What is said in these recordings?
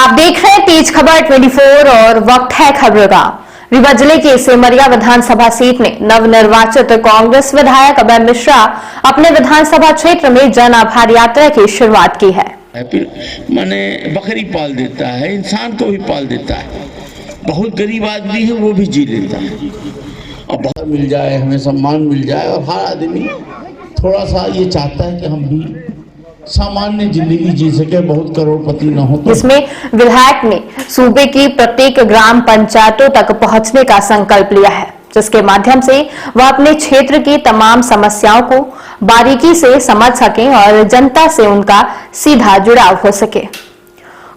आप देख रहे हैं तेज खबर 24 और वक्त है खबरों का। रीवा जिले के सेमरिया विधानसभा सीट में नवनिर्वाचित कांग्रेस विधायक अभय मिश्रा अपने विधानसभा क्षेत्र में जन आभार यात्रा की शुरुआत की है। फिर माने बकरी पाल देता है, इंसान को भी पाल देता है। बहुत गरीब आदमी है वो भी जी लेता है। और बहुत मिल जाए, हमें सम्मान मिल जाए, और हर आदमी थोड़ा सा ये चाहता है कि हम भी सामान्य जिंदगी जी सके, बहुत करोड़पति न हो। जिसमें विधायक ने सूबे की प्रत्येक ग्राम पंचायतों तक पहुंचने का संकल्प लिया है, जिसके माध्यम से वह अपने क्षेत्र की तमाम समस्याओं को बारीकी से समझ सकें और जनता से उनका सीधा जुड़ाव हो सके।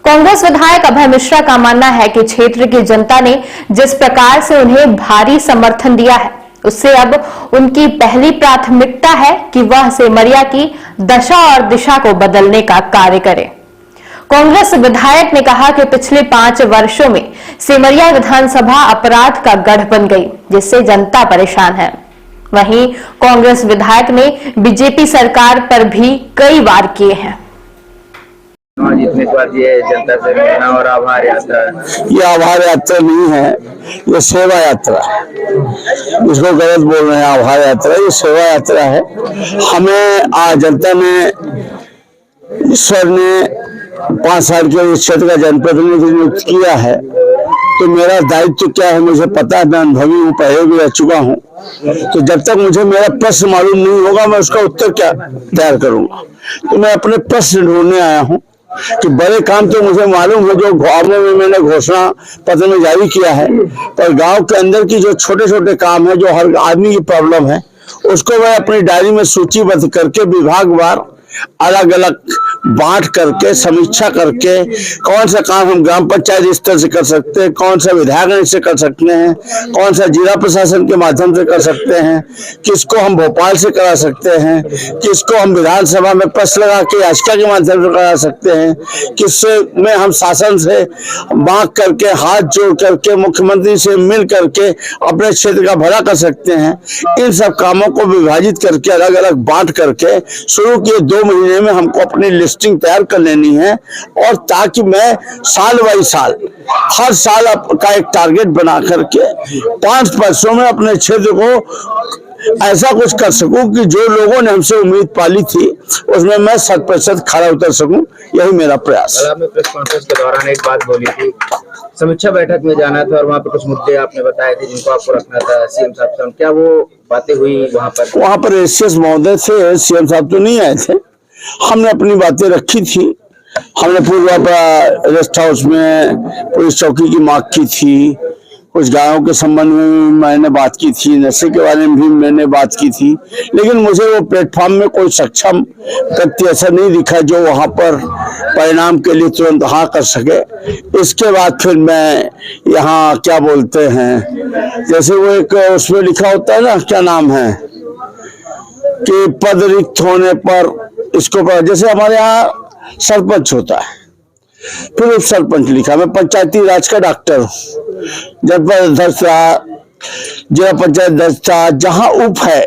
कांग्रेस विधायक अभय मिश्रा का मानना है कि क्षेत्र की जनता ने जिस प्रकार से उन्हें भारी समर्थन दिया है, उससे अब उनकी पहली प्राथमिकता है कि वह सेमरिया की दशा और दिशा को बदलने का कार्य करे। कांग्रेस विधायक ने कहा कि पिछले 5 वर्षों में सेमरिया विधानसभा अपराध का गढ़ बन गई, जिससे जनता परेशान है। वहीं कांग्रेस विधायक ने बीजेपी सरकार पर भी कई वार किए हैं। जितने बार ये जनता से मिलना और आभार यात्रा, ये आभार यात्रा नहीं है, ये सेवा यात्रा है। इसको गलत बोल रहे हैं आभार यात्रा, ये सेवा यात्रा है। हमें आज जनता ने, ईश्वर ने 5 साल के इस क्षेत्र का जनप्रतिनिधि नियुक्त किया है, तो मेरा दायित्व क्या है मुझे पता है। मैं अनुभवी हूँ, पहले भी रह चुका हूँ। तो जब तक मुझे मेरा प्रश्न मालूम नहीं होगा, मैं उसका उत्तर क्या तैयार करूंगा। तो मैं अपने प्रश्न ढूंढने आया हूँ कि बड़े काम तो मुझे मालूम है, जो गाँवों में मैंने घोषणा पत्र में जारी किया है, पर गांव के अंदर की जो छोटे छोटे काम है, जो हर आदमी की प्रॉब्लम है, उसको मैं अपनी डायरी में सूचीबद्ध करके विभागवार अलग अलग बांट करके समीक्षा करके कौन सा काम हम ग्राम पंचायत स्तर से कर सकते हैं, कौन सा विधायक से कर सकते हैं, कौन सा जिला प्रशासन के माध्यम से कर सकते हैं, किसको हम भोपाल से करा सकते हैं, किसको हम विधानसभा में प्रश्न लगा के याचिका के माध्यम से करा सकते हैं, किससे में हम शासन से मांग करके हाथ जोड़ करके मुख्यमंत्री से मिल करके अपने क्षेत्र का भला कर सकते हैं। इन सब कामों को विभाजित करके अलग अलग बांट करके शुरू किए 2 महीने में हमको अपनी लिस्टिंग तैयार कर लेनी है, और ताकि मैं साल बाई साल हर साल का एक टारगेट बना करके 5 वर्षों में अपने क्षेत्र को ऐसा कुछ कर सकूं कि जो लोगों ने हमसे उम्मीद पाली थी उसमें मैं 100% खरा उतर सकूं। यही मेरा प्रयास है। आपने प्रेस कॉन्फ्रेंस के दौरान एक बात बोली थी, समीक्षा बैठक में जाना था और वहाँ पर कुछ मुद्दे आपने बताए थे जिनको आपको रखना था सीएम साहब से। क्या वो बातें हुई वहाँ पर? वहाँ पर एसएस महोदय थे, सीएम साहब तो नहीं आए थे। हमने अपनी बातें रखी थी। हमने पूरा रेस्ट हाउस में पुलिस चौकी की मांग की थी, कुछ गायों के संबंध में भी मैंने बात की थी, नशे के बारे में भी मैंने बात की थी, लेकिन मुझे वो प्लेटफॉर्म में कोई सक्षम व्यक्ति ऐसा नहीं दिखा जो वहां पर परिणाम के लिए तुरंत हाँ कर सके। इसके बाद फिर मैं यहाँ क्या बोलते हैं, जैसे वो एक उसमें लिखा होता है ना, क्या नाम है कि पद रिक्त होने पर इसको जैसे हमारे यहाँ सरपंच होता है, फिर उप सरपंच लिखा। मैं पंचायती राज का डॉक्टर हूँ, जनपद अध्यक्ष था, जिला पंचायत अध्यक्ष था। जहाँ उप है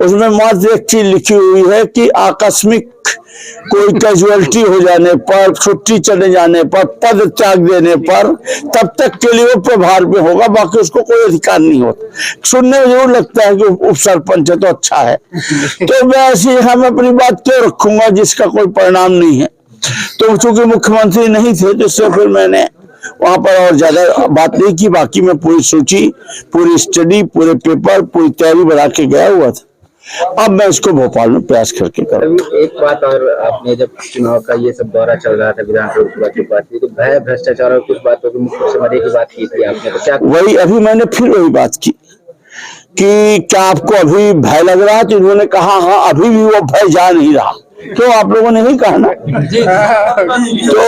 उसमें मात्र एक चीज लिखी हुई है कि आकस्मिक कोई कैजुअलिटी हो जाने पर, छुट्टी चले जाने पर, पद त्याग देने पर, तब तक के लिए वो प्रभार में होगा, बाकी उसको कोई अधिकार नहीं होता। सुनने में जरूर लगता है कि उप सरपंच है तो अच्छा है, तो मैं ऐसी जगह में अपनी बात क्यों रखूंगा जिसका कोई परिणाम नहीं है। तो चूंकि मुख्यमंत्री नहीं थे, जिससे फिर मैंने वहां पर और ज्यादा बात नहीं की। बाकी मैं पूरी सूची, पूरी स्टडी, पूरे पेपर, पूरी तैयारी बना के गया हुआ था। अब मैं इसको भोपाल में प्रयास करके करूंगा। एक बात और, आपने जब चुनाव का ये सब दौरा चल रहा था, विधानसभा की बात की, तो भय भ्रष्टाचार और कुछ बातों की मुख्यमंत्री की बात की थी आपने, तो क्या वही अभी मैंने फिर वही बात की कि क्या आपको अभी भय लग रहा है? तो इन्होंने कहा हाँ, अभी भी वो भय जा नहीं रहा। क्यों? आप लोगों ने नहीं कहा ना। तो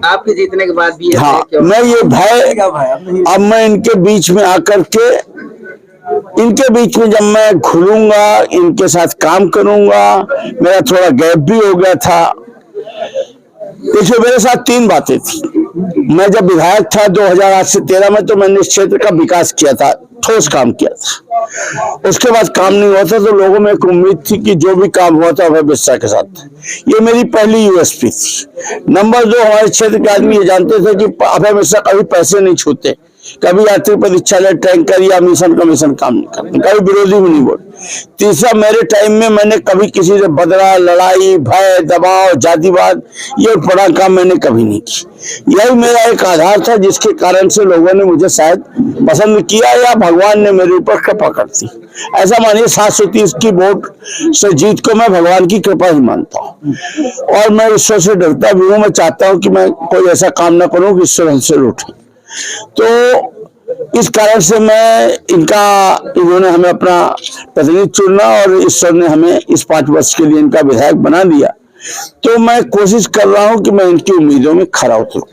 आपके जीतने के बाद भी हाँ, मैं ये भय, अब मैं इनके बीच में आकर के, इनके बीच में जब मैं घुलूंगा, इनके साथ काम करूंगा, मेरा थोड़ा गैप भी हो गया था। देखिए, मेरे साथ 3 बातें थी। मैं जब विधायक था 2008 से 13 में, तो मैंने इस क्षेत्र का विकास किया था ठोस काम किया था। उसके बाद काम नहीं हुआ था तो लोगों में एक उम्मीद थी कि जो भी काम हुआ था अभय मिश्रा के साथ। ये मेरी पहली यूएसपी थी। नंबर 2, हमारे क्षेत्र के आदमी ये जानते थे कि अभय मिश्रा कभी पैसे नहीं छूते, कभी यात्री परीक्षा ले टैंकर या मिशन कमीशन काम नहीं करते, कभी विरोधी भी नहीं बोलते। तीसरा, मेरे टाइम में मैंने कभी किसी से बदला, लड़ाई, भय, दबाव, जातिवाद, ये बड़ा काम मैंने कभी नहीं की। यही मेरा एक आधार था जिसके कारण से लोगों ने मुझे शायद पसंद किया या भगवान ने मेरे ऊपर कृपा कर दी। ऐसा मानिए 730 की वोट से जीत को मैं भगवान की कृपा ही मानता हूँ और मैं ईश्वर से डरता भी हूँ। मैं चाहता हूँ कि मैं कोई ऐसा काम ना करूँ कि ईश्वर हमसे लूटे। तो इस कारण से इन्होंने हमें अपना प्रतिनिधि चुना और ईश्वर ने हमें इस 5 वर्ष के लिए इनका विधायक बना दिया। तो मैं कोशिश कर रहा हूं कि मैं इनकी उम्मीदों में खरा उतरूं।